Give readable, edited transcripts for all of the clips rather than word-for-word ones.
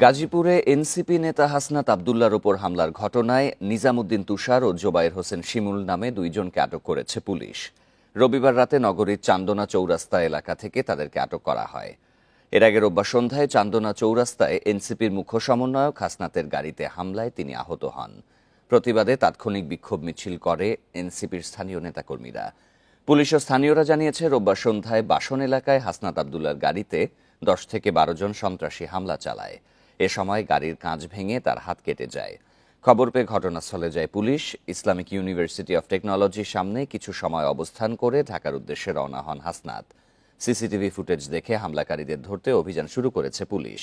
গাজীপুরে এনসিপি নেতা হাসনাত আবদুল্লার ওপর হামলার ঘটনায় নিজামুদ্দিন তুষার ও জোবায়ের হোসেন শিমুল নামে দুইজনকে আটক করেছে পুলিশ। রবিবার রাতে নগরীর চান্দনা চৌরাস্তা এলাকা থেকে তাদেরকে আটক করা হয়। এর আগে রোববার সন্ধ্যায় চান্দনা চৌরাস্তায় এনসিপির মুখ্য সমন্বয়ক হাসনাতের গাড়িতে হামলায় তিনি আহত হন। প্রতিবাদে তাৎক্ষণিক বিক্ষোভ মিছিল করে এনসিপির স্থানীয় নেতাকর্মীরা। পুলিশ ও স্থানীয়রা জানিয়েছে, রোববার সন্ধ্যায় বাসন এলাকায় হাসনাত আবদুল্লার গাড়িতে 10 থেকে 12 জন সন্ত্রাসী হামলা চালায়। এ সময় গাড়ির কাঁচ ভেঙে তার হাত কেটে যায়। খবর পেয়ে ঘটনাস্থলে যায় পুলিশ। ইসলামিক ইউনিভার্সিটি অফ টেকনোলজির সামনে কিছু সময় অবস্থান করে ঢাকার উদ্দেশ্যে রওনা হন হাসনাত। সিসিটিভি ফুটেজ দেখে হামলাকারীদের ধরতে অভিযান শুরু করেছে পুলিশ।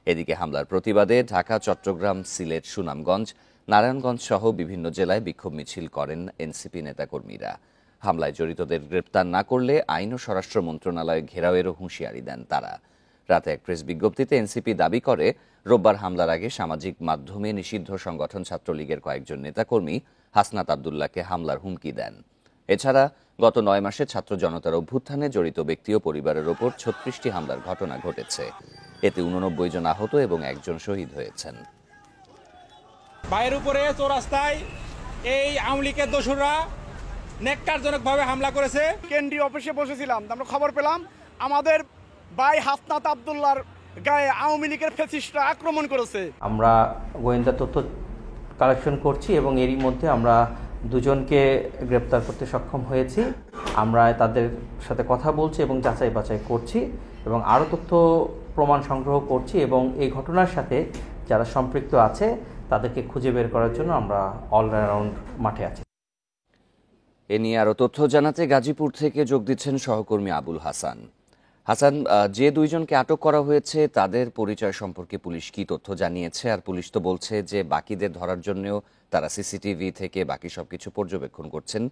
এদিকে হামলার প্রতিবাদে ঢাকা, চট্টগ্রাম, সিলেট, সুনামগঞ্জ, নারায়ণগঞ্জ সহ বিভিন্ন জেলায় বিক্ষোভ মিছিল করেন এনসিপি নেতাকর্মীরা। হামলায় জড়িতদের গ্রেপ্তার না করলে আইন ও স্বরাষ্ট্র মন্ত্রণালয় ঘেরাওয়েরও হুঁশিয়ারি দেন তারা। রাতে এক প্রেস বিজ্ঞপ্তিতে এনসিপি দাবি করে, রোববার হামলার আগে সামাজিক মাধ্যমে নিষিদ্ধ সংগঠন ছাত্রলীগের কয়েকজন নেতাকর্মী হাসনাত আবদুল্লাহকে হামলার হুমকি দেন। এছাড়া গত 9 মাসে ছাত্র জনতার অভ্যুত্থানে জড়িত ব্যক্তি ও পরিবারের ওপর 36টি হামলার ঘটনা ঘটেছে। এতে 89 জন আহত এবং 1 জন শহীদ হয়েছেন। বাইরের উপরে চৌরাস্তায় এই আওয়ামী লীগের দোসররা নেককারজনকভাবে হামলা করেছে। কেন্দ্রীয় অফিসে বসেছিলাম, আমরা খবর পেলাম আমাদের ভাই হাসনাত আবদুল্লাহর গায়ে আওয়ামী লীগের ফ্যাসিস্টরা আক্রমণ করেছে। আমরা গোয়েন্দা তথ্য কালেকশন করছি এবং এরই মধ্যে আমরা দুজনকে গ্রেপ্তার করতে সক্ষম হয়েছি। আমরা তাদের সাথে কথা বলছি এবং যাচাই বাছাই করছি এবং আরও তথ্য প্রমাণ সংগ্রহ করছি এবং এই ঘটনার সাথে যারা সম্পৃক্ত আছে তাদেরকে খুঁজে বের করার জন্য আমরা অলরাউন্ড মাঠে আছি। এ নিয়ে আরও তথ্য জানাতে গাজীপুর থেকে যোগ দিচ্ছেন সহকর্মী আবুল হাসান। হাসান, যে দুইজনকে আটক করা হয়েছে তাদের পরিচয় সম্পর্কে পুলিশ কি তথ্য জানিয়েছে? আর পুলিশ তো বলছে যে বাকিদের ধরার জন্যও তারা সিসিটিভি থেকে বাকি সবকিছু পর্যবেক্ষণ করছেন।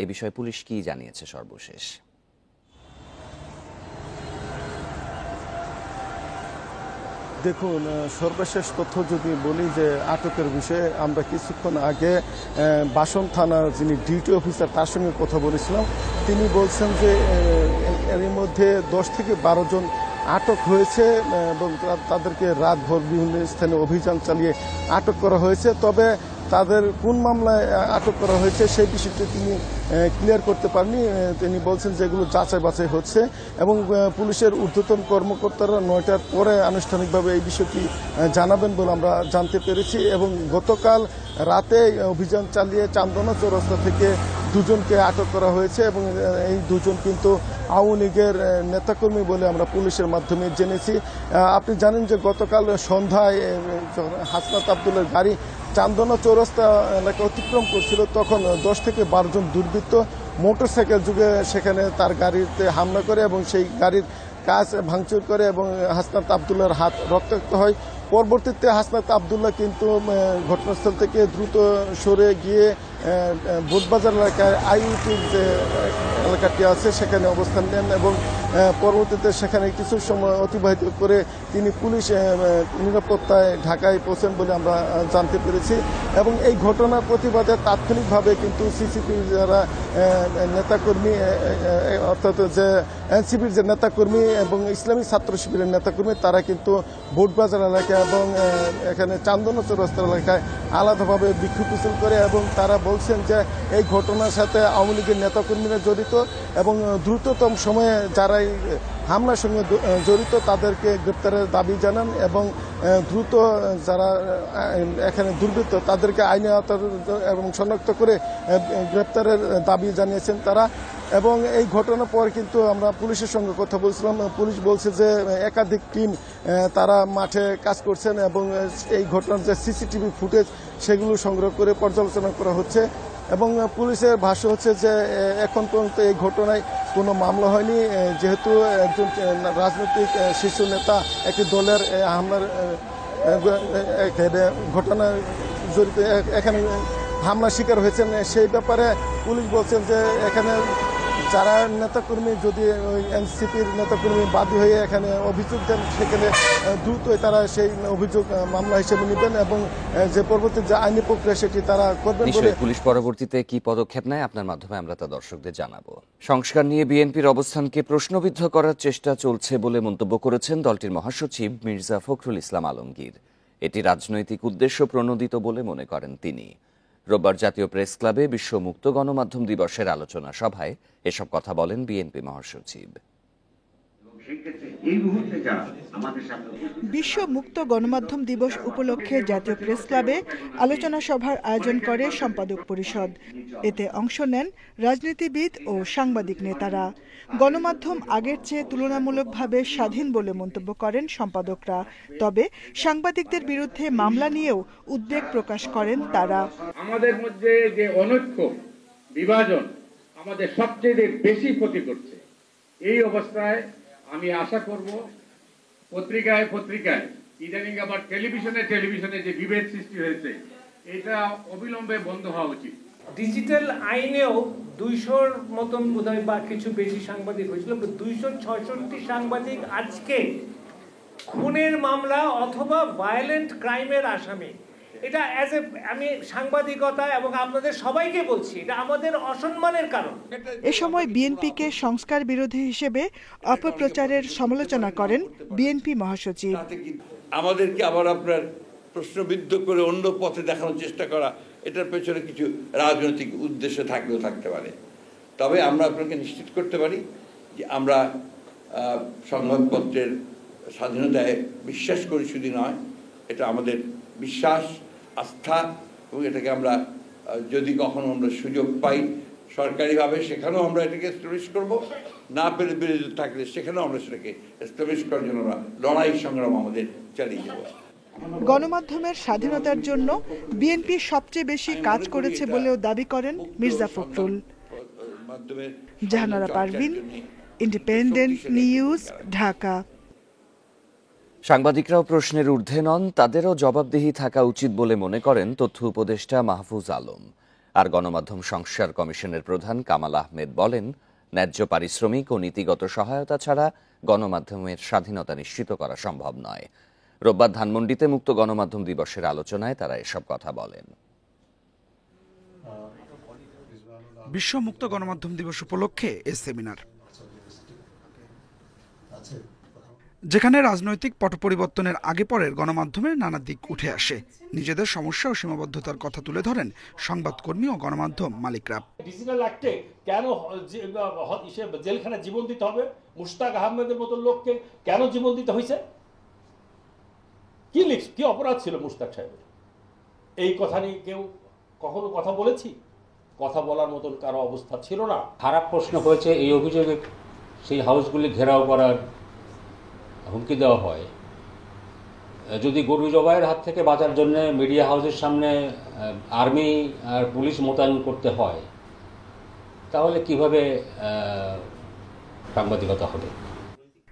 এ বিষয়ে পুলিশ কি জানিয়েছে সর্বশেষ? দেখুন, সর্বশেষ তথ্য যদি বলি যে আটকের বিষয়ে আমরা কিছুক্ষণ আগে বাসন থানার যিনি ডিউটি অফিসার তার সঙ্গে কথা বলেছিলাম। তিনি বলছেন যে এর মধ্যে 10 থেকে 12 জন আটক হয়েছে এবং তাদেরকে রাতভর বিভিন্ন স্থানে অভিযান চালিয়ে আটক করা হয়েছে। তবে তাদের কোন মামলায় আটক করা হয়েছে সেই বিষয়টি তিনি ক্লিয়ার করতে পারেনি। তিনি বলছেন যে এগুলো যাচাই বাছাই হচ্ছে এবং পুলিশের ঊর্ধ্বতন কর্মকর্তারা 9টার পরে আনুষ্ঠানিকভাবে এই বিষয়টি জানাবেন বলে আমরা জানতে পেরেছি। এবং গতকাল রাতে অভিযান চালিয়ে চান্দনা চৌরাস্তা থেকে দুজনকে আটক করা হয়েছে এবং এই দুজন কিন্তু আওয়ামী লীগের নেতাকর্মী বলে আমরা পুলিশের মাধ্যমে জেনেছি। আপনি জানেন যে গতকাল সন্ধ্যায় হাসনাত আবদুল্লাহর গাড়ি চান্দনা চৌরাস্তা এলাকা অতিক্রম করছিল, তখন 10 থেকে 12 জন দুর্বৃত্ত মোটরসাইকেল যুগে সেখানে তার গাড়িতে হামলা করে এবং সেই গাড়ির কাঁচ ভাঙচুর করে এবং হাসনাত আবদুল্লাহর হাত রক্তাক্ত হয়। পরবর্তীতে হাসনাত আবদুল্লাহ কিন্তু ঘটনাস্থল থেকে দ্রুত সরে গিয়ে বোটবাজার এলাকায় আইইউটির যে এলাকাটি আছে সেখানে অবস্থান নেন এবং পরবর্তীতে সেখানে কিছু সময় অতিবাহিত করে তিনি পুলিশ নিরাপত্তায় ঢাকায় পৌঁছেন বলে আমরা জানতে পেরেছি। এবং এই ঘটনার প্রতিবাদে তাৎক্ষণিকভাবে কিন্তু সিসিটিভি যারা নেতাকর্মী অর্থাৎ যে এনসিপির যে নেতাকর্মী এবং ইসলামী ছাত্র শিবিরের নেতাকর্মী তারা কিন্তু বোটবাজার এলাকায় এবং এখানে চান্দনা চৌরাস্তা এলাকায় আলাদাভাবে বিক্ষোভ মিছিল করে এবং তারা বলছেন যে এই ঘটনার সাথে আওয়ামী লীগের নেতাকর্মীরা জড়িত এবং দ্রুততম সময়ে যারাই হামলার সঙ্গে জড়িত তাদেরকে গ্রেপ্তারের দাবি জানান এবং দ্রুত যারা এখানে দুর্বৃত্ত তাদেরকে আইনে আওতায় এবং শনাক্ত করে গ্রেপ্তারের দাবি জানিয়েছেন তারা। এবং এই ঘটনার পর কিন্তু আমরা পুলিশের সঙ্গে কথা বলছিলাম। পুলিশ বলছে যে একাধিক টিম তারা মাঠে কাজ করছেন এবং এই ঘটনার যে সিসিটিভি ফুটেজ সেগুলো সংগ্রহ করে পর্যালোচনা করা হচ্ছে এবং পুলিশের ভাষ্য হচ্ছে যে এখন পর্যন্ত এই ঘটনায় কোনো মামলা হয়নি, যেহেতু একজন রাজনৈতিক শীর্ষ নেতা একটি দলের হামলার ঘটনা জড়িত এখানে হামলা শিকার হয়েছেন। সেই ব্যাপারে পুলিশ বলছেন যে এখানে যারা নেতাকর্মী যদি ওই এনসিপির নেতাকর্মী বাদী হয়ে এখানে অভিযোগ দেন, সেখানে দ্রুতই তারা সেই অভিযোগ মামলা হিসেবে নেবেন এবং যে পরবর্তী যে আইনি প্রক্রিয়া সেটি তারা করবেন বলে। নিশ্চয়ই পুলিশ পরবর্তীতে কি পদক্ষেপ নেয় আপনার মাধ্যমে আমরা তা দর্শকদের জানাবো। সংস্কার নিয়ে বিএনপির অবস্থানকে প্রশ্নবিদ্ধ করার চেষ্টা চলছে বলে মন্তব্য করেছেন দলটির মহাসচিব মির্জা ফখরুল ইসলাম আলমগীর। এটি রাজনৈতিক উদ্দেশ্য প্রণোদিত বলে মনে করেন তিনি। রোববার জাতীয় প্রেস ক্লাবে বিশ্ব মুক্ত গণমাধ্যম দিবসের আলোচনা সভায় এসব কথা বলেন বিএনপি মহাসচিব। বিশ্ব মুক্ত গণমাধ্যম দিবস উপলক্ষে জাতীয় প্রেস ক্লাবে আলোচনা সভার আয়োজন করে সম্পাদক পরিষদ। এতে অংশ নেন রাজনীতিবিদ ও সাংবাদিক নেতারা। গণমাধ্যম আগের চেয়ে তুলনামূলকভাবে স্বাধীন বলে মন্তব্য করেন সম্পাদকরা। তবে সাংবাদিকদের বিরুদ্ধে মামলা নিয়েও উদ্বেগ প্রকাশ করেন তারা। আমাদের মধ্যে যে অনৈক্য, বিভাজন আমাদের সবচেয়ে বেশি ক্ষতি করছে। এই অবস্থায় আমি আশা করব পত্রিকায় ইদানিং আবার টেলিভিশনে যে বিভেদ সৃষ্টি হয়েছে, এটা অবিলম্বে বন্ধ হওয়া উচিত। ডিজিটাল আইনেও 200-র মতন বোধহয় বা কিছু বেশি সাংবাদিক হয়েছিল। 266 সাংবাদিক আজকে খুনের মামলা অথবা ভায়োলেন্ট ক্রাইমের আসামি। এটা আমি সাংবাদিকতা এবং আপনাদের সবাইকে বলছি, এটা আমাদের অসম্মানের কারণ। এ সময় বিএনপিকে সংস্কার বিরোধী হিসেবে অপপ্রচারের সমালোচনা করেন বিএনপি মহাসচিব। আমাদেরকে আবার আপনার প্রশ্নবিদ্ধ করে অন্য পথে দেখানোর চেষ্টা করা, এটার পেছনে কিছু রাজনৈতিক উদ্দেশ্য থাকলেও থাকতে পারে। তবে আমরা আপনাকে নিশ্চিত করতে পারি যে আমরা সংবাদপত্রের স্বাধীনতায় বিশ্বাস করি, শুধু নয়, এটা আমাদের বিশ্বাস, আস্থা, এবং এটাকে আমরা যদি কখনো আমরা সুযোগ পাই সরকারিভাবে, সেখানেও আমরা এটাকে এস্টাবলিশ করব। না পেরে বিরোধী থাকলে সেখানেও আমরা সেটাকে এস্টাবলিশ করার জন্য আমরা লড়াই সংগ্রাম আমাদের চালিয়ে যাব। গণমাধ্যমের স্বাধীনতার জন্য বিএনপি সবচেয়ে বেশি কাজ করেছে বলেও দাবি করেন মির্জা ফখরুল। Jahanara Parvin, independent news, Dhaka. সাংবাদিকরাও প্রশ্নের ঊর্ধ্বে নন, তাদেরও জবাবদিহি থাকা উচিত বলে মনে করেন তথ্য উপদেষ্টা মাহফুজ আলম। আর গণমাধ্যম সংস্কার কমিশনের প্রধান কামাল আহমেদ বলেন, ন্যায্য পারিশ্রমিক ও নীতিগত সহায়তা ছাড়া গণমাধ্যমের স্বাধীনতা নিশ্চিত করা সম্ভব নয়। রোববার ধানমন্ডিতে মুক্ত গণমাধ্যম দিবসের আলোচনায় তারা এসব কথা বলেন। বিশ্ব মুক্ত গণমাধ্যম দিবস উপলক্ষে এ সেমিনার, যেখানে রাজনৈতিক পট পরিবর্তনের আগে পরের গণমাধ্যমের নানা দিক উঠে আসে। নিজেদের সমস্যা ও সীমাবদ্ধতার কথা তুলে ধরেন সংবাদকর্মী ও গণমাধ্যম মালিকরা। ডিজিটাল অ্যাক্টে কেন জেলখানা জীবন দিতে হবে? মুশতাক আহমেদের মতো লোককে কেন জীবন দিতে হয়েছে? কি অপরাধ ছিল মুশতাক সাহেবের? এই কথা নিয়ে কেউ কখনো কথা বলেছি? কথা বলার মতন কারো অবস্থা ছিল না। খারাপ প্রশ্ন হয়েছে, এই অভিযোগে সেই হাউসগুলি ঘেরাও করার হুমকি দেওয়া হয়। যদি গরু জবাইয়ের হাত থেকে বাঁচার জন্য মিডিয়া হাউসের সামনে আর্মি আর পুলিশ মোতায়েন করতে হয়, তাহলে কিভাবে সাংবাদিকতা হবে?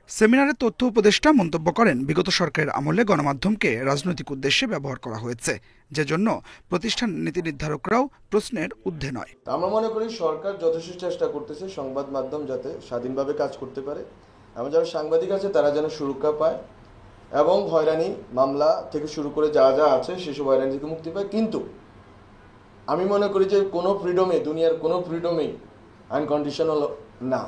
সেমিনারে তথ্য উপদেষ্টা মন্তব্য করেন, বিগত সরকারের আমলে গণমাধ্যমকে রাজনৈতিক উদ্দেশ্যে ব্যবহার করা হয়েছে, যে জন্য প্রতিষ্ঠান নীতি নির্ধারকরাও প্রশ্নের ঊর্ধ্বে নয়। আমরা মনে করি সরকার যথেষ্ট চেষ্টা করতেছে সংবাদ মাধ্যম যাতে স্বাধীনভাবে কাজ করতে পারে, এবং যারা সাংবাদিক আছে তারা যেন সুরক্ষা পায় এবং হয়রানি মামলা থেকে শুরু করে যা যা আছে সেসব হয়রানি থেকে মুক্তি পায়। কিন্তু আমি মনে করি যে কোনো ফ্রিডমে, দুনিয়ার কোনো ফ্রিডমেই আনকন্ডিশনাল না।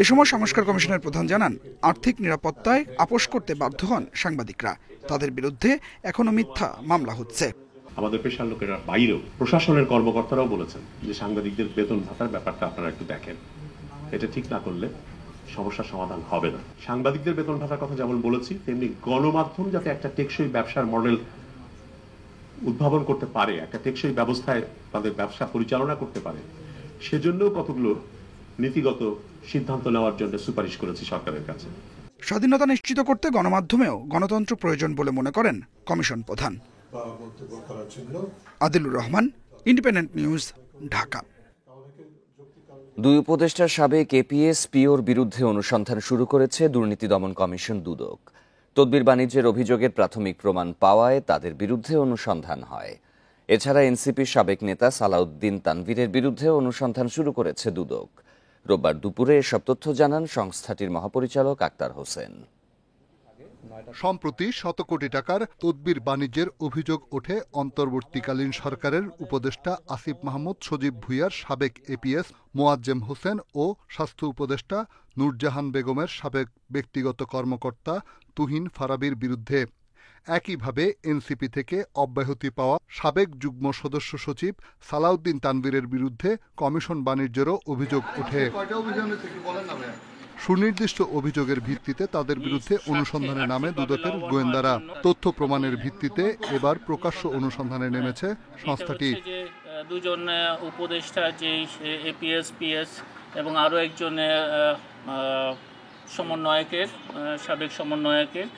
এ সময় সংস্কার কমিশনের প্রধান জানান, আর্থিক নিরাপত্তায় আপোষ করতে বাধ্য হন সাংবাদিকরা। তাদের বিরুদ্ধে এখনো মিথ্যা মামলা হচ্ছে। আমাদের পেশার লোকেরা বাইরেও প্রশাসনের কর্মকর্তারাও বলেছেন যে সাংবাদিকদের বেতন ভাতার ব্যাপারটা আপনারা একটু দেখেন, এটা ঠিক না করলে সমস্যার সমাধান হবে না। সাংবাদিকদের বেতন ভাতার কথা যেমন বলেছি, তেমনি গণমাধ্যম যাতে একটা টেকসই ব্যবসার মডেল উদ্ভাবন করতে পারে, একটা টেকসই ব্যবস্থায় তাদের ব্যবসা পরিচালনা করতে পারে, সেজন্যও কতগুলো নীতিগত সিদ্ধান্ত নেওয়ার জন্য সুপারিশ করেছি সরকারের কাছে। স্বাধীনতা নিশ্চিত করতে গণমাধ্যমেও গণতন্ত্র প্রয়োজন বলে মনে করেন কমিশন প্রধান। Adilur Rahman, independent news, Dhaka. দুই উপদেষ্টার সাবেক এপিএস পিওর বিরুদ্ধে অনুসন্ধান শুরু করেছে দুর্নীতি দমন কমিশন দুদক। তদবির বাণিজ্যের অভিযোগের প্রাথমিক প্রমাণ পাওয়ায় তাদের বিরুদ্ধে অনুসন্ধান হয়। এছাড়া এনসিপির সাবেক নেতা সালাউদ্দিন তানভীরের বিরুদ্ধে অনুসন্ধান শুরু করেছে দুদক। রোববার দুপুরে এসব তথ্য জানান সংস্থাটির মহাপরিচালক আক্তার হোসেন। সম্প্রতি শত কোটি টাকার তদবির বাণিজ্যের অভিযোগ ওঠে অন্তর্বর্তীকালীন সরকারের উপদেষ্টা আসিফ মাহমুদ সজীব ভুঁইয়ার সাবেক এপিএস মোয়াজ্জেম হোসেন ও স্বাস্থ্য উপদেষ্টা নূরজাহান বেগমের সাবেক ব্যক্তিগত কর্মকর্তা তুহিন ফারাবীর বিরুদ্ধে। একইভাবে এনসিপি থেকে অব্যাহতি পাওয়া সাবেক যুগ্ম সদস্য সচিব সালাউদ্দিন তানভীরের বিরুদ্ধে কমিশন বাণিজ্যেরও অভিযোগ ওঠে। সুনির্দিষ্ট অভিযোগের ভিত্তিতে তাদের বিরুদ্ধে অনুসন্ধানে নামে দুদকের গোয়েন্দারা। তথ্য প্রমাণের ভিত্তিতে এবার প্রকাশ্য অনুসন্ধানে নেমেছে সংস্থাটি। দুজন উপদেষ্টা যে এপিএস পিএস এবং আরও একজন সমন্বয়কের সাবেক সমন্বয়কের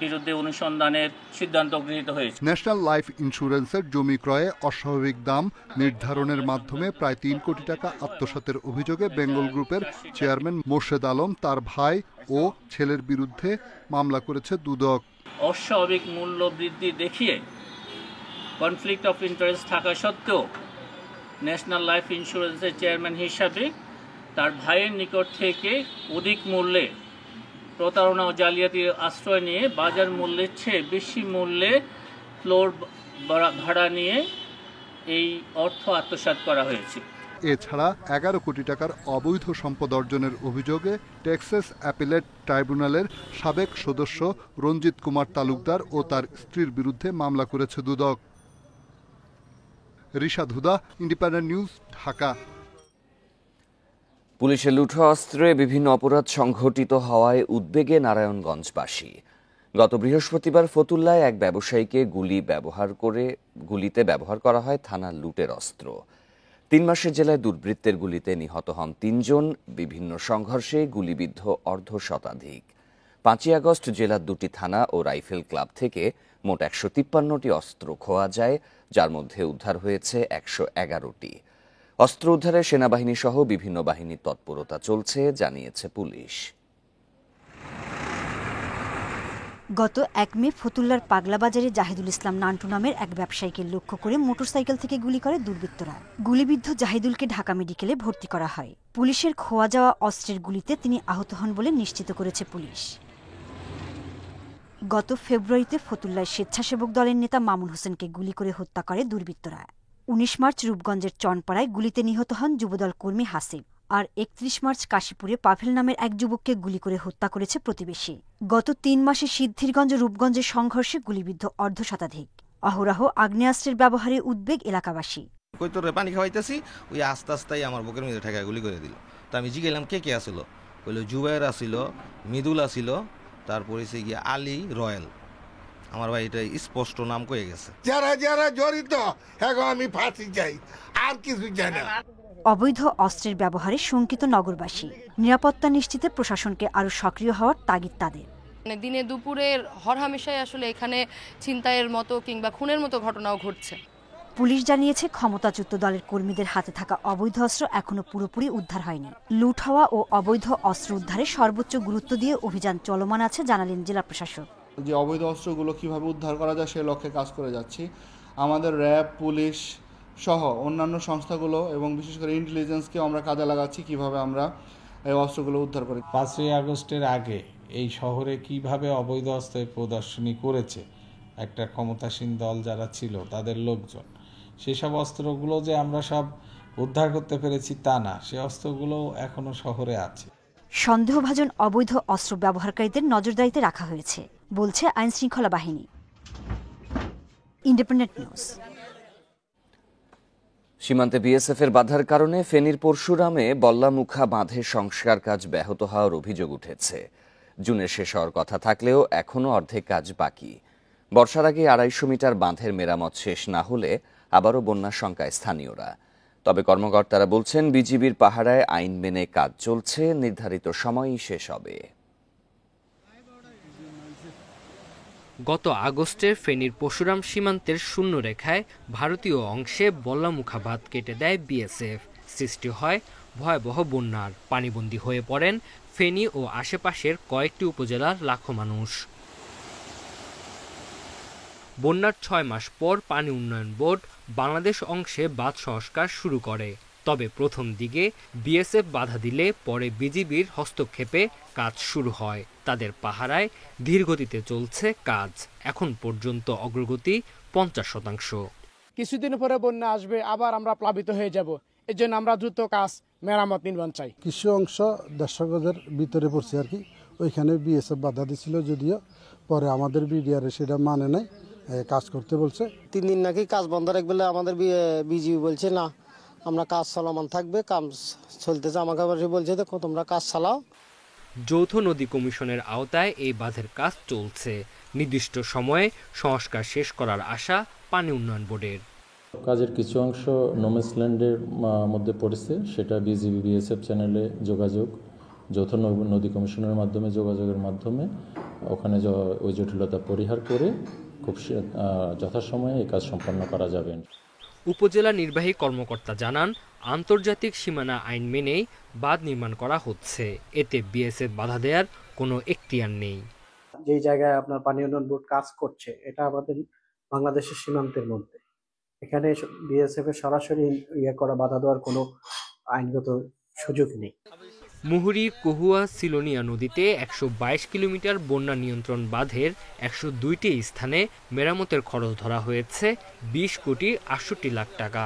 বিরুদ্ধে অনুসন্ধানের সিদ্ধান্ত গৃহীত হয়েছে। ন্যাশনাল লাইফ ইন্স্যুরেন্সের জমি ক্রয়ে অস্বাভাবিক দাম নির্ধারণের মাধ্যমে প্রায় 3 কোটি টাকা আত্মসাতের অভিযোগে বেঙ্গল গ্রুপের চেয়ারম্যান মোর্শেদ আলম, তার ভাই ও ছেলের বিরুদ্ধে মামলা করেছে দুদক। অস্বাভাবিক মূল্য বৃদ্ধি দেখিয়ে কনফ্লিক্ট অফ ইন্টারেস্ট থাকা সত্ত্বেও ন্যাশনাল লাইফ ইন্স্যুরেন্সের চেয়ারম্যান হিসাবে তার ভাইয়ের নিকট থেকে অধিক মূল্যে প্রতারণা ও জালিয়াতির আশ্রয় নিয়ে বাজার মূল্যের চেয়ে বেশি মূল্যে ফ্লোর ভাড়া নিয়ে এই অর্থ আত্মসাৎ করা হয়েছে। এছাড়া 11 কোটি টাকার অবৈধ সম্পদ অর্জনের অভিযোগে টেক্সাস অ্যাপিলেট ট্রাইব্যুনালের সাবেক সদস্য রঞ্জিত কুমার তালুকদার ও তার স্ত্রীর বিরুদ্ধে মামলা করেছে দুদক। রিশাদ হুদা, ইন্ডিপেন্ডেন্ট নিউজ, ঢাকা। পুলিশের লুঠো অস্ত্রে বিভিন্ন অপরাধ সংঘটিত হওয়ায় উদ্বেগে নারায়ণগঞ্জবাসী। গত বৃহস্পতিবার ফতুল্লায় এক ব্যবসায়ীকে গুলিতে ব্যবহার করা হয় থানার লুটের অস্ত্র। 3 মাসের জেলায় দুর্বৃত্তের গুলিতে নিহত হন 3 জন। বিভিন্ন সংঘর্ষে গুলিবিদ্ধ অর্ধশতাধিক। 5ই আগস্ট জেলার 2টি থানা ও রাইফেল ক্লাব থেকে মোট 153টি অস্ত্র খোয়া যায়, যার মধ্যে উদ্ধার হয়েছে 111টি। অস্ত্র উদ্ধারে সেনাবাহিনী সহ বিভিন্ন বাহিনীর তৎপরতা চলছে, জানিয়েছে পুলিশ। গত 1 মে ফতুল্লার পাগলা বাজারে জাহিদুল ইসলাম নান্টু নামের এক ব্যবসায়ীকে লক্ষ্য করে মোটরসাইকেল থেকে গুলি করে দুর্বৃত্তরা। গুলিবিদ্ধ জাহিদুলকে ঢাকা মেডিকেলে ভর্তি করা হয়। পুলিশের খোয়া যাওয়া অস্ত্রের গুলিতে তিনি আহত হন বলে নিশ্চিত করেছে পুলিশ। গত ফেব্রুয়ারিতে ফতুল্লায় স্বেচ্ছাসেবক দলের নেতা মামুন হোসেনকে গুলি করে হত্যা করে দুর্বৃত্তরা। 19 মার্চ রূপগঞ্জের চনপাড়ায় গুলিতে নিহত হন যুবদল কর্মী হাসিব। আর 31 মার্চ কাশীপুরে পাভেল নামের এক যুবককে গুলি করে হত্যা করেছে প্রতিবেশী। গত 3 মাসে সিদ্ধিরগঞ্জ রূপগঞ্জের সংঘর্ষে গুলিবিদ্ধ অর্ধশতাধিক। অহরহ আগ্নেয়াস্ত্রের ব্যবহারে উদ্বেগ এলাকাবাসী। কই তোরে পানি খাওয়াইতেছি, ওই আস্তে আস্তে আমার বুকের মধ্যে ঠেকা গুলি করে দিল। তা আমি জিজ্ঞাসলাম কে আসিল, কইল জুবাইর আসিল, মৃদুল আসিল, তারপরে সে গিয়ে আলী রয়েল। আমার ভাই এটা স্পষ্ট নাম কয়ে গেছে। যারা যারা জড়িত এখন আমি ফাঁসি চাই, আর কিছু চাই না। অবৈধ অস্ত্রের ব্যবহারে শঙ্কিত নগরবাসী। নিরাপত্তা নিশ্চিতে প্রশাসনকে আরও সক্রিয় হওয়ার তাগিদ তাদের। দিনে দুপুরের হরহামেশাই আসলে এখানে ছিনতাইয়ের মতো কিংবা খুনের মতো ঘটনাও ঘটছে। পুলিশ জানিয়েছে ক্ষমতাচ্যুত দলের কর্মীদের হাতে থাকা অবৈধ অস্ত্র এখনো পুরোপুরি উদ্ধার হয়নি। লুট হওয়া ও অবৈধ অস্ত্র উদ্ধারে সর্বোচ্চ গুরুত্ব দিয়ে অভিযান চলমান আছে, জানালেন জেলা প্রশাসক। যে অবৈধ অস্ত্রগুলো কিভাবে উদ্ধার করা যায় সেই লক্ষ্যে কাজ করে যাচ্ছি। আমাদের র্যাব, পুলিশ সহ অন্যান্য সংস্থাগুলো এবং বিশেষ করে ইন্টেলিজেন্সকে আমরা কাজে লাগাচ্ছি কিভাবে আমরা এই অস্ত্রগুলো উদ্ধার করি। 5ই আগস্টের আগে এই শহরে কিভাবে অবৈধ অস্ত্রের প্রদর্শনী করেছে একটা ক্ষমতাসীন দল যারা ছিল তাদের লোকজন, সেসব অস্ত্রগুলো যে আমরা সব উদ্ধার করতে পেরেছি তা না, সে অস্ত্রগুলো এখনো শহরে আছে। সন্দেহভাজন অবৈধ অস্ত্র ব্যবহারকারীদের নজরদারিতে রাখা হয়েছে, বলছে আইনশৃঙ্খলা বাহিনী। Independent news. সীমান্তে বিএসএফের বাধার কারণে ফেনীর পরশুরামে বল্লামুখা বাঁধের সংস্কার কাজ ব্যাহত হওয়ার অভিযোগ উঠেছে। জুনে শেষ হওয়ার কথা থাকলেও এখনও অর্ধেক কাজ বাকি। বর্ষার আগে 250 মিটার বাঁধের মেরামত শেষ না হলে আবারও বন্যার শঙ্কায় স্থানীয়রা। তবে কর্মকর্তারা বলছেন বিজিবির পাহারায় আইন মেনে কাজ চলছে, নির্ধারিত সময়ই শেষ হবে। গত আগস্টের ফেনীর পরশুরাম সীমান্তের শূন্যরেখায় ভারতীয় অংশে বল্লামুখা বাঁধ কেটে দেয় বিএসএফ। সৃষ্টি হয় ভয়াবহ বন্যার। পানিবন্দী হয়ে পড়েন ফেনী ও আশেপাশের কয়েকটি উপজেলার লাখো মানুষ। বন্যার 6 মাস পর পানি উন্নয়ন বোর্ড বাংলাদেশ অংশে বাঁধ সংস্কার শুরু করে। তবে প্রথম দিকে বিএসএফ বাধা দিলে পরে বিজিবির হস্তক্ষেপে কাজ শুরু হয়। তাদের পাহারায় ধীরগতিতে চলছে কাজ। এখন পর্যন্ত অগ্রগতি 50%। কিছুদিন পরে বন্যা আসবে, আবার আমরা প্লাবিত হয়ে যাব। এর জন্য আমরা দ্রুত কাজ মেরামত নির্মাণ চাই। কিছু অংশ 150 গজের ভিতরে পড়ছে আর কি, ওইখানে বিএসএফ বাধা দিছিল, যদিও পরে আমাদের বিডিআর সেটা মানে নাই, কাজ করতে বলছে। 3 দিন নাকি কাজ বন্ধ রাখবে, আমাদের বিজিবি বলছে না, আমরা কাজ চলমান থাকবে, কাজ চলতেছে। আমাকে বলছে দেখো তোমরা কাজ চালাও। যৌথ নদী কমিশনের আওতায় এই বাঁধের কাজ চলছে। নির্দিষ্ট সময়ে সংস্কার শেষ করার আশা পানি উন্নয়ন বোর্ডের। কাজের কিছু অংশ নোম্যান্সল্যান্ডের মধ্যে পড়েছে, সেটা বিজিবি বিএসএফ চ্যানেলে যোগাযোগ, যৌথ নদী কমিশনের মাধ্যমে যোগাযোগের মাধ্যমে ওখানে ওই জটিলতা পরিহার করে খুব যথাসময়ে এই কাজ সম্পন্ন করা যাবে। উপজেলা নির্বাহী কর্মকর্তা জানান, আন্তর্জাতিক সীমানা আইন মেনেই বাঁধ নির্মাণ করা হচ্ছে। এতে বিএসএফ বাধা দেওয়ার কোনো এখতিয়ার নেই। যে জায়গায় আপনার পানি উন্নয়ন বোর্ড কাজ করছে, এটা আমাদের বাংলাদেশের সীমান্তের মধ্যে। এখানে বিএসএফ এর সরাসরি করা বাধা দেওয়ার কোনো আইনগত সুযোগ নেই। মুহুরী কহুয়া সিলোনিয়া নদীতে 122 কিলোমিটার বন্যা নিয়ন্ত্রণ বাঁধের 102টি স্থানে মেরামতের খরচ ধরা হয়েছে 20 কোটি 68 লাখ টাকা।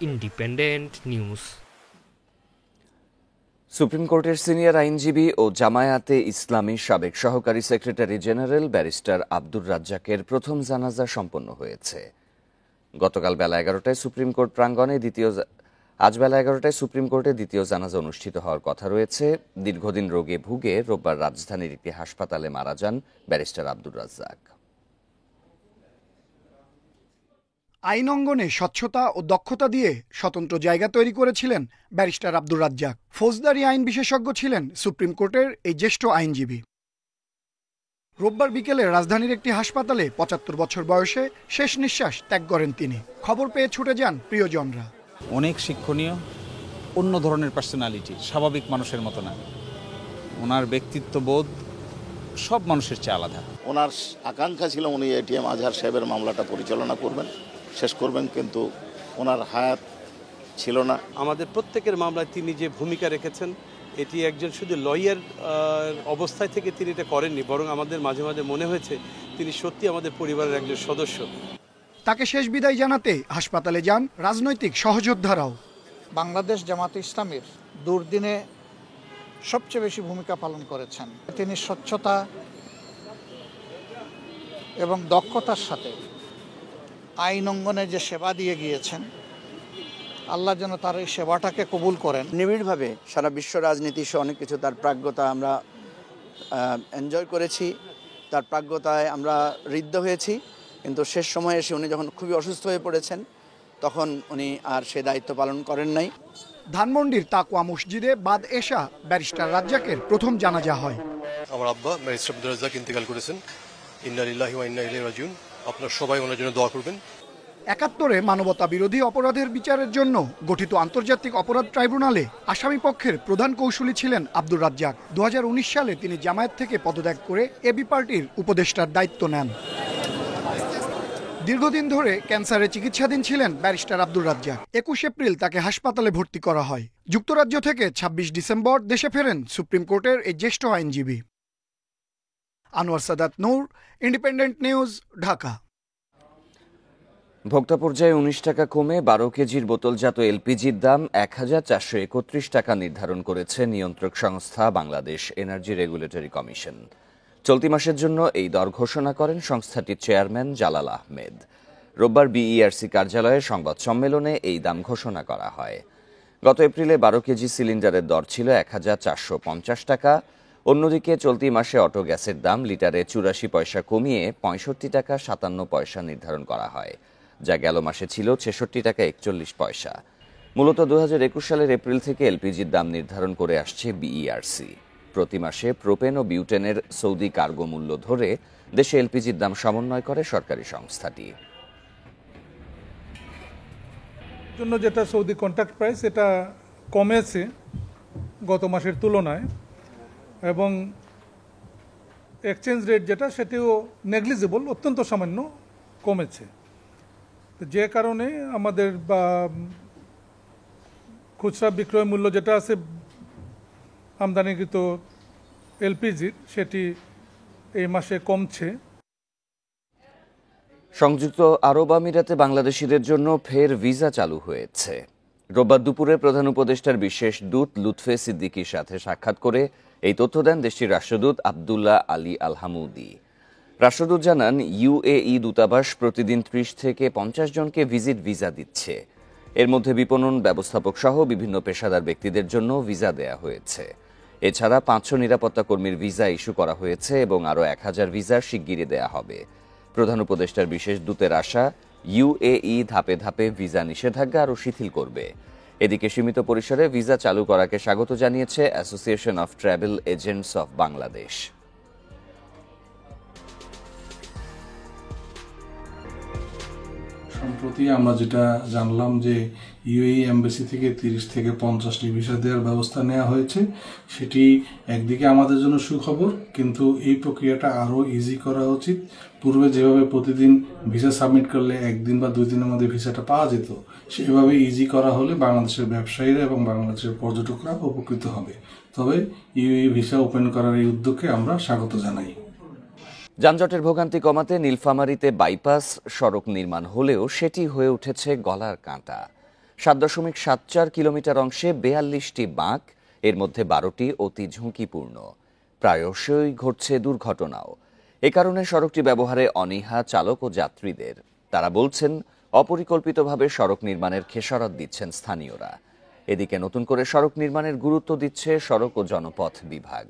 Independent news. সুপ্রিম কোর্টের সিনিয়র আইনজীবী ও জামায়াতে ইসলামী সাবেক সহকারী সেক্রেটারি জেনারেল ব্যারিস্টার আব্দুর রাজ্জাকের প্রথম জানাজা সম্পন্ন হয়েছে। গতকাল বেলা 11টায় সুপ্রিম কোর্ট প্রাঙ্গণে আজ বেলা 11টায় সুপ্রিম কোর্টে দ্বিতীয় জানাজা অনুষ্ঠিত হওয়ার কথা রয়েছে। দীর্ঘদিন রোগে ভুগে রোববার রাজধানীর একটি হাসপাতালে মারা যান ব্যারিস্টার আব্দুর রাজ্জাক। আইন অঙ্গনে স্বচ্ছতা ও দক্ষতা দিয়ে স্বতন্ত্র জায়গা তৈরি করেছিলেন ব্যারিস্টার আব্দুর রাজ্জাক। ফৌজদারি আইন বিশেষজ্ঞ ছিলেন সুপ্রিম কোর্টের এই জ্যেষ্ঠ আইনজীবী। রোববার বিকেলে রাজধানীর একটি হাসপাতালে 75 বছর বয়সে শেষ নিঃশ্বাস ত্যাগ করেন তিনি। খবর পেয়ে ছুটে যান প্রিয়জনরা। অনেক শিক্ষণীয়, অন্য ধরনের পার্সোনালিটি, স্বাভাবিক মানুষের মতো না। ওনার ব্যক্তিত্ববোধ সব মানুষের চেয়ে আলাদা। ওনার আকাঙ্ক্ষা ছিল উনি এটিএম আজহার সাহেবের মামলাটা পরিচালনা করবেন, শেষ করবেন, কিন্তু ওনার হায়াত ছিল না। আমাদের প্রত্যেকের মামলায় তিনি যে ভূমিকা রেখেছেন, এটি একজন শুধু লয়ার অবস্থায় থেকে তিনি এটা করেননি, বরং আমাদের মাঝে মাঝে মনে হয়েছে তিনি সত্যি আমাদের পরিবারের একজন সদস্য। তাকে শেষ বিদায় জানাতে হাসপাতালে যান রাজনৈতিক সহযোদ্ধারাও। বাংলাদেশ জামাতে ইসলামের দুর্দিনে সবচেয়ে বেশি ভূমিকা পালন করেছেন। তিনি স্বচ্ছতা এবং দক্ষতার সাথে আইন অঙ্গনে যে সেবা দিয়ে গিয়েছেন, আল্লাহ যেন তার এই সেবাটাকে কবুল করেন। নিবিড়ভাবে সারা বিশ্ব রাজনীতি সহ অনেক কিছু তার প্রাজ্ঞতা আমরা এনজয় করেছি, তার প্রাজ্ঞতায় আমরা ঋদ্ধ হয়েছি, কিন্তু শেষ সময়ে এসে উনি যখন খুবই অসুস্থ হয়ে পড়েছেন, তখন উনি আর সে দায়িত্ব পালন করেন নাই। ধানমন্ডির তাকওয়া মসজিদে বাদ এশা ব্যারিস্টার রাজ্জাকের প্রথম জানাজা হয়। আমার আব্বা ব্যারিস্টার আব্দুর রাজ্জাক ইন্তেকাল করেছেন। ইন্না লিল্লাহি ওয়া ইন্না ইলাইহি রাজিউন। আপনারা সবাই ওনার জন্য দোয়া করবেন। 71-এ মানবতা বিরোধী অপরাধের বিচারের জন্য গঠিত আন্তর্জাতিক অপরাধ ট্রাইব্যুনালে আসামি পক্ষের প্রধান কৌশলী ছিলেন আব্দুর রাজ্জাক। 2019 সালে তিনি জামায়াত থেকে পদত্যাগ করে এবি পার্টির উপদেষ্টার দায়িত্ব নেন। দীর্ঘদিন ধরে ক্যান্সারে চিকিৎসাধীন ছিলেন ব্যারিস্টার আব্দুর রাজ্জাক। 21 এপ্রিল তাকে হাসপাতালে ভর্তি করা হয়। যুক্তরাজ্য থেকে 26 ডিসেম্বর দেশে ফেরেন সুপ্রিম কোর্টের এই জ্যেষ্ঠ আইনজীবী। আনোয়ার সাদাত নূর, ইন্ডিপেন্ডেন্ট নিউজ, ঢাকা। ভোক্তা পর্যায়ে 19 টাকা কমে 12 কেজির বোতলজাত এলপিজির দাম 1431 টাকা নির্ধারণ করেছে নিয়ন্ত্রক সংস্থা বাংলাদেশ এনার্জি রেগুলেটরি কমিশন। চলতি মাসের জন্য এই দর ঘোষণা করেন সংস্থাটির চেয়ারম্যান জালাল আহমেদ। রোববার বিইআরসি কার্যালয়ে সংবাদ সম্মেলনে এই দাম ঘোষণা করা হয়। গত এপ্রিলে 12 কেজি সিলিন্ডারের দর ছিল 1450 টাকা। অন্যদিকে চলতি মাসে অটো গ্যাসের দাম লিটারে 84 পয়সা কমিয়ে 65 টাকা 57 পয়সা নির্ধারণ করা হয়, যা গেল মাসে ছিল 66 টাকা 41 পয়সা। মূলত 2021 সালের এপ্রিল থেকে এলপিজির দাম নির্ধারণ করে আসছে বিইআরসি। প্রতি মাসে প্রোপেন ও বিউটেনের সৌদি কার্গো মূল্য ধরে দেশে এলপিজির দাম সমন্বয় করে সরকারি সংস্থাটি। জন্য যেটা সৌদি কন্ট্রাক্ট প্রাইস, এটা কমেছে গত মাসের তুলনায়, এবং এক্সচেঞ্জ রেট যেটা সেটিও নেগলিজেবল, অত্যন্ত সামান্য কমেছে। যে কারণে আমাদের খুচরা বিক্রয় মূল্য যেটা আছে আমদানিকৃত এলপিজি সেটি এই মাসে কমছে। সংযুক্ত আরব আমিরাতে বাংলাদেশিদের জন্য ফের ভিসা চালু হয়েছে। রোববার দুপুরে প্রধান উপদেষ্টার বিশেষ দূত লুৎফে সিদ্দিকীর সাথে সাক্ষাৎ করে এই তথ্য দেন দেশটির রাষ্ট্রদূত আবদুল্লাহ আলী আল হামুদি। রাষ্ট্রদূত জানান, ইউএই দূতাবাস প্রতিদিন 30 থেকে 50 জনকে ভিজিট ভিসা দিচ্ছে। এর মধ্যে বিপণন ব্যবস্থাপক সহ বিভিন্ন পেশাদার ব্যক্তিদের জন্য ভিসা দেয়া হয়েছে। এছাড়া 500 নিরাপত্তা কর্মীর ভিসা ইস্যু করা হয়েছে এবং আরও 1000 ভিসা শিগগিরই দেয়া হবে। প্রধান উপদেষ্টার বিশেষ দূতের আশা, ইউএই ধাপে ধাপে ভিসা নিষেধাজ্ঞা আরও শিথিল করবে। এদিকে সীমিত পরিসরে ভিসা চালু করাকে স্বাগত জানিয়েছে association of travel agents of Bangladesh. সম্প্রতি আমরা যেটা জানলাম যে ইউএই এমবাসি থেকে 30 থেকে 50টি ভিসা দেওয়ার ব্যবস্থা নেওয়া হয়েছে, সেটি একদিকে আমাদের জন্য সুখবর, কিন্তু এই প্রক্রিয়াটা আরও ইজি করা উচিত। পূর্বে যেভাবে প্রতিদিন ভিসা সাবমিট করলে একদিন বা 2 দিনের মধ্যে ভিসাটা পাওয়া যেত, সেভাবে ইজি করা হলে বাংলাদেশের ব্যবসায়ীরা এবং বাংলাদেশের পর্যটকরা উপকৃত হবে। তবে ইউএই ভিসা ওপেন করার এই উদ্যোগকে আমরা স্বাগত জানাই। যানজটের ভোগান্তি কমাতে নীলফামারীতে বাইপাস সড়ক নির্মাণ হলেও সেটি হয়ে উঠেছে গলার কাঁটা। 7.74 কিলোমিটার অংশে 42টি বাঁক, এর মধ্যে 12টি অতি ঝুঁকিপূর্ণ। প্রায়শই ঘটছে দুর্ঘটনাও। এ কারণে সড়কটি ব্যবহারে অনীহা চালক ও যাত্রীদের। তারা বলছেন, অপরিকল্পিতভাবে সড়ক নির্মাণের খেসারত দিচ্ছেন স্থানীয়রা। এদিকে নতুন করে সড়ক নির্মাণের গুরুত্ব দিচ্ছে সড়ক ও জনপথ বিভাগ।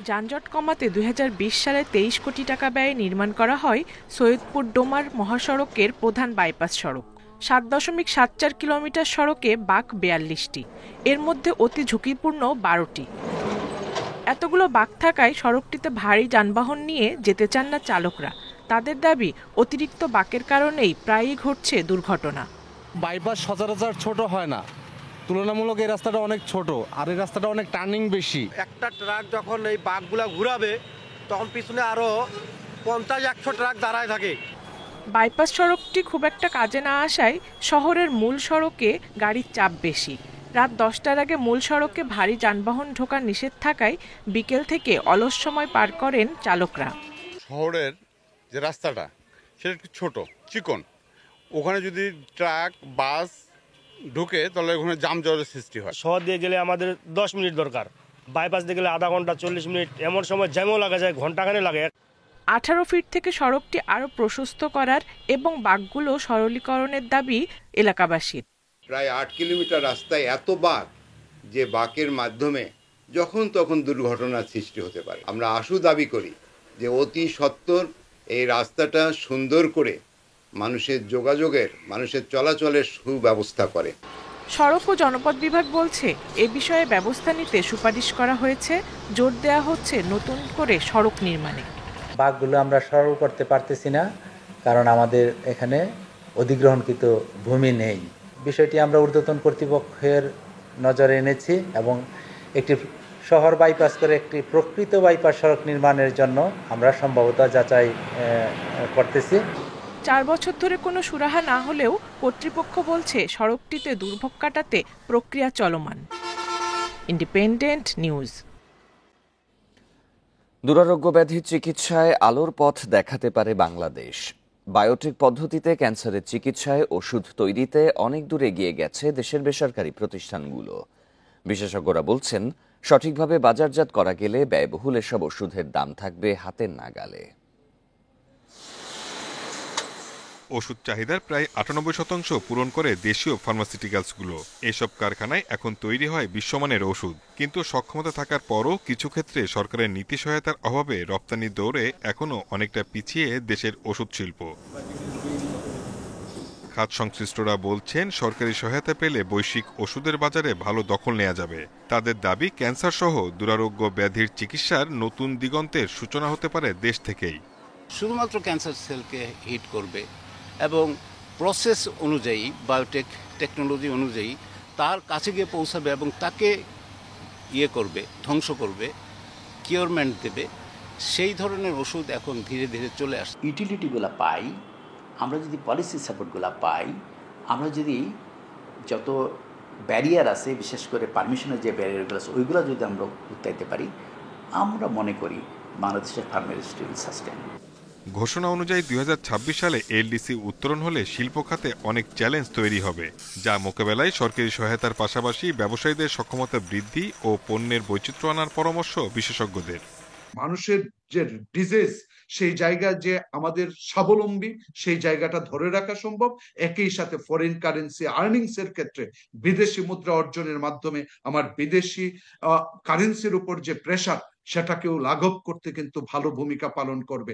যানজট কমাতে 2020 সালে 23 কোটি টাকা ব্যয়ে নির্মাণ করা হয় সৈয়দপুর ডোমার মহাসড়কের প্রধান বাইপাস সড়ক। 7.74 কিলোমিটার সড়কে বাঁক 42টি, এর মধ্যে অতি ঝুঁকিপূর্ণ 12টি। এতগুলো বাঁক থাকায় সড়কটিতে ভারী যানবাহন নিয়ে যেতে চান না চালকরা। তাদের দাবি, অতিরিক্ত বাঁকের কারণেই প্রায়ই ঘটছে দুর্ঘটনা। বাইপাস সচরাচর ছোট হয় না, তুলনামূলক এই রাস্তাটা অনেক ছোট, আর এই রাস্তাটা অনেক টার্নিং বেশি। একটা ট্রাক যখন এই বাঁকগুলা ঘুরাবে তখন পিছনে আরো 50-100 ট্রাক দাঁড়ায় থাকে। বাইপাস সড়কটি খুব একটা কাজে না আসায় শহরের মূল সড়কে গাড়ির চাপ বেশি। রাত 10টার আগে মূল সড়কে ভারী যানবাহন ঢোকা নিষেধ থাকায় বিকেল থেকে অলস সময় পার করেন চালকরা। শহরের যে রাস্তাটা সেটা একটু ছোট চিকন, ওখানে যদি ট্রাক বাস ঢুকে তাহলে ওখানে যানজটের সৃষ্টি হয়। শহর দিয়ে গেলে আমাদের 10 মিনিট দরকার, বাইপাস দিয়ে গেলে আধা ঘন্টা 40 মিনিট, এমন সময় জ্যামও লাগা যায়, ঘন্টাখানে লাগে। 18 ফিট থেকে সড়কটি আরও প্রশস্ত করার এবং বাঁকগুলো সরলীকরণের দাবি এলাকাবাসীর। প্রায় 8 কিলোমিটার রাস্তায় এত বাঁক যে বাঁকের মাধ্যমে যখন তখন দুর্ঘটনার সৃষ্টি হতে পারে। আমরা আশু দাবি করি যে অতি সত্বর এই রাস্তাটা সুন্দর করে মানুষের যোগাযোগের, মানুষের চলাচলের সুব্যবস্থা করে। সড়ক ও জনপথ বিভাগ বলছে, এ বিষয়ে ব্যবস্থা নিতে সুপারিশ করা হয়েছে। জোর দেওয়া হচ্ছে নতুন করে সড়ক নির্মাণে। বাঁকগুলো আমরা সরল করতে পারতেছি না, কারণ আমাদের এখানে অধিগ্রহণকৃত ভূমি নেই। বিষয়টি আমরা ঊর্ধ্বতন কর্তৃপক্ষের নজরে এনেছি এবং একটি শহর বাইপাস করে একটি প্রকৃত বাইপাস সড়ক নির্মাণের জন্য আমরা সম্ভবত যাচাই করতেছি। 4 বছর ধরে কোনো সুরাহা না হলেও কর্তৃপক্ষ বলছে সড়কটিতে দুর্ভোগ কাটাতে প্রক্রিয়া চলমান। Independent news. দুরারোগ্য ব্যাধির চিকিৎসায় আলোর পথ দেখাতে পারে বাংলাদেশ। বায়োটেক পদ্ধতিতে ক্যান্সারের চিকিৎসায় ওষুধ তৈরিতে অনেক দূর এগিয়ে গেছে দেশের বেসরকারি প্রতিষ্ঠানগুলো। বিশেষজ্ঞরা বলছেন, সঠিকভাবে বাজারজাত করা গেলে ব্যয়বহুল এসব ওষুধের দাম থাকবে হাতের নাগালে। ওষুধ চাহিদার প্রায় 98% পূরণ করে দেশীয় ফার্মাসিউটিক্যালসগুলো। এসব কারখানায় এখন তৈরি হয় বিশ্বমানের ওষুধ, কিন্তু সক্ষমতা থাকার পরও কিছু ক্ষেত্রে সরকারের নীতি সহায়তার অভাবে রপ্তানির দৌড়ে এখনও অনেকটা পিছিয়ে দেশের ওষুধ শিল্প। খাত সংশ্লিষ্টরা বলছেন, সরকারি সহায়তা পেলে বৈশ্বিক ওষুধের বাজারে ভালো দখল নেওয়া যাবে। তাদের দাবি, ক্যান্সার সহ দুরারোগ্য ব্যাধির চিকিৎসার নতুন দিগন্তের সূচনা হতে পারে দেশ থেকেই। শুধুমাত্র ক্যান্সার সেলকে হিট করবে এবং প্রসেস অনুযায়ী, বায়োটেক টেকনোলজি অনুযায়ী তার কাছে গিয়ে পৌঁছাবে এবং তাকে করবে, ধ্বংস করবে, কিওরমেন্ট দেবে, সেই ধরনের ওষুধ এখন ধীরে ধীরে চলে আসছে। ইউটিলিটিগুলো পাই আমরা যদি পলিসি সাপোর্টগুলো পাই, আমরা যদি যত ব্যারিয়ার আছে, বিশেষ করে পারমিশনের যে ব্যারিয়ারগুলো আছে, ওইগুলো যদি আমরা উত্তাইতে পারি, আমরা মনে করি বাংলাদেশের ফার্মের ইন্ডাস্ট্রি উইল সাস্টেইন। ঘোষণা অনুযায়ী 2026 সালে এলডিসি উত্তরণ হলে শিল্প খাতে অনেক চ্যালেঞ্জ তৈরি হবে, যা মোকাবেলায় সরকারি সহায়তার পাশাপাশি ব্যবসায়ীদের সক্ষমতা বৃদ্ধি ও পণ্যের বৈচিত্র্য আনার পরামর্শ বিশেষজ্ঞদের। মানুষের যে ডিজিজ, সেই জায়গা যে আমাদের স্বাবলম্বী, সেই জায়গাটা ধরে রাখা সম্ভব। একই সাথে ফরেন কারেন্সি আর্নিংস এর ক্ষেত্রে বিদেশি মুদ্রা অর্জনের মাধ্যমে আমার বিদেশি কারেন্সির উপর যে প্রেসার, সেটাকেও লাঘব করতে কিন্তু ভালো ভূমিকা পালন করবে।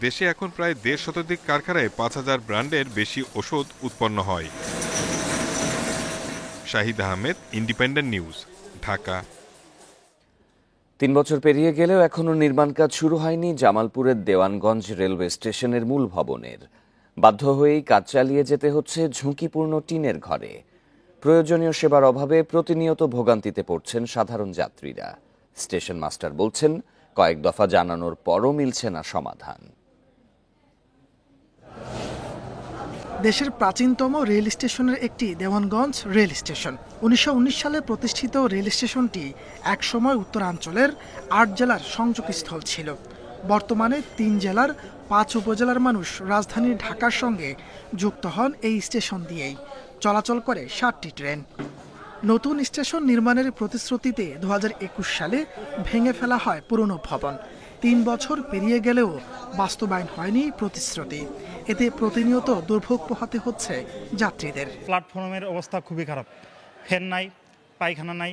দেশে এখন প্রায় 1.5 শতাধিক কারখানায় 5000 ব্র্যান্ডের বেশি ওষুধ উৎপন্ন হয়। Shahid Ahmed, independent news, Dhaka. 3 বছর পেরিয়ে গেলেও এখনও নির্মাণ কাজ শুরু হয়নি জামালপুরের দেওয়ানগঞ্জ রেলওয়ে স্টেশনের মূল ভবনের। বাধ্য হয়েই কাজ চালিয়ে যেতে হচ্ছে ঝুঁকিপূর্ণ টিনের ঘরে। প্রয়োজনীয় সেবার অভাবে প্রতিনিয়ত ভোগান্তিতে পড়ছেন সাধারণ যাত্রীরা। স্টেশন মাস্টার বলছেন, কয়েক দফা জানানোর পরও মিলছে না সমাধান। দেশের প্রাচীনতম রেল স্টেশনের একটি দেওয়ানগঞ্জ রেল স্টেশন। 1919 সালে প্রতিষ্ঠিত রেল স্টেশনটি একসময় উত্তরাঞ্চলের 8 জেলার সংযোগস্থল ছিল। বর্তমানে 3 জেলার 5 উপজেলার মানুষ রাজধানী ঢাকার সঙ্গে যুক্ত হন এই স্টেশন দিয়েই। চলাচল করে 7টি ট্রেন। নতুন স্টেশন নির্মাণের প্রতিশ্রুতিতে 2021 সালে ভেঙে ফেলা হয় পুরনো ভবন। 3 বছর পেরিয়ে গেলেও বাস্তবায়ন হয়নি প্রতিশ্রুতি। এতে প্রতিনিয়ত দুর্ভোগ পোহাতে হচ্ছে যাত্রীদের। প্ল্যাটফর্মের অবস্থা খুবই খারাপ। ফ্যান নাই, পায়খানা নাই,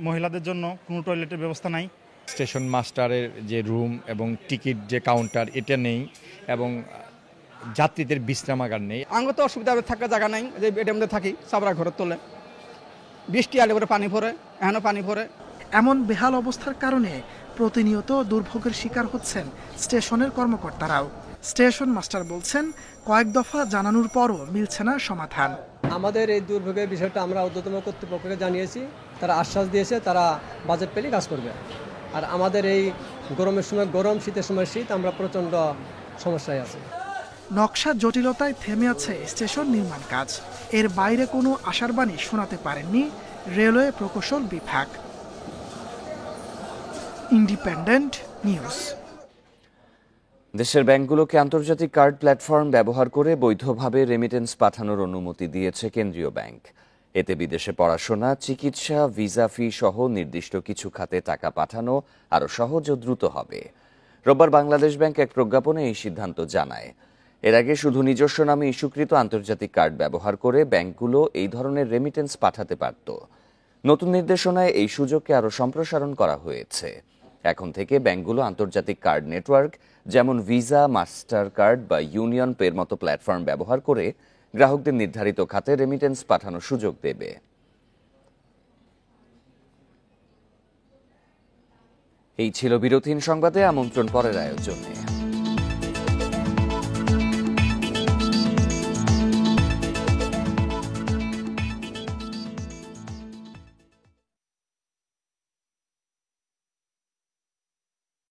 মহিলাদের জন্য কোনো টয়লেটের ব্যবস্থা নাই। স্টেশন মাস্টারের যে রুম এবং টিকিট যে কাউন্টার, এটা নেই এবং যাত্রীদের বিশ্রামাগার নেই। আঙ্গ তো অসুবিধা থাকার জায়গা নাই, যে এটার মধ্যে থাকি সাবরা ঘরের তোলে, বৃষ্টি আলে করে পানি পড়ে, এখনো পানি পড়ে। এমন বেহাল অবস্থার কারণে প্রতিনিয়ত দুর্ভোগের শিকার হচ্ছেন স্টেশনের কর্মকর্তারাও। স্টেশন মাস্টার বলছেন, কয়েক দফা জানানোর পরও মিলছে না সমাধান। আমাদের এই দুর্ভোগের বিষয়টা আমরা ঊর্ধ্বতন কর্তৃপক্ষকে জানিয়েছি, তারা আশ্বাস দিয়েছে তারা বাজেট পেলে কাজ করবে। আর আমাদের এই গরমের সময় গরম, শীতের সময় শীত, আমরা প্রচণ্ড সমস্যায় আছি। নকশা জটিলতায় থেমে আছে স্টেশন নির্মাণ কাজ। এর বাইরে কোনো আশার বাণী শোনাতে পারেননি রেলওয়ে প্রকৌশল বিভাগ। Independent news. দেশের ব্যাংকগুলোকে আন্তর্জাতিক কার্ড প্ল্যাটফর্ম ব্যবহার করে বৈধভাবে রেমিটেন্স পাঠানোর অনুমতি দিয়েছে কেন্দ্রীয় ব্যাংক। এতে বিদেশে পড়াশোনা, চিকিৎসা, ভিসা ফি সহ নির্দিষ্ট কিছু খাতে টাকা পাঠানো আরও সহজ ও দ্রুত হবে। রোববার বাংলাদেশ ব্যাংক এক প্রজ্ঞাপনে এই সিদ্ধান্ত জানায়। এর আগে শুধু নিজস্ব নামে ইস্যুকৃত আন্তর্জাতিক কার্ড ব্যবহার করে ব্যাংকগুলো এই ধরনের রেমিটেন্স পাঠাতে পারত। নতুন নির্দেশনায় এই সুযোগকে আরও সম্প্রসারণ করা হয়েছে। এখন থেকে ব্যাংকগুলো আন্তর্জাতিক কার্ড নেটওয়ার্ক যেমন ভিসা, মাস্টার কার্ড বা ইউনিয়ন পের মতো প্ল্যাটফর্ম ব্যবহার করে গ্রাহকদের নির্ধারিত খাতে রেমিটেন্স পাঠানোর সুযোগ দেবে। এই ছিল বিরতিহীন সংবাদে। আমন্ত্রণ পরের আয়োজনে।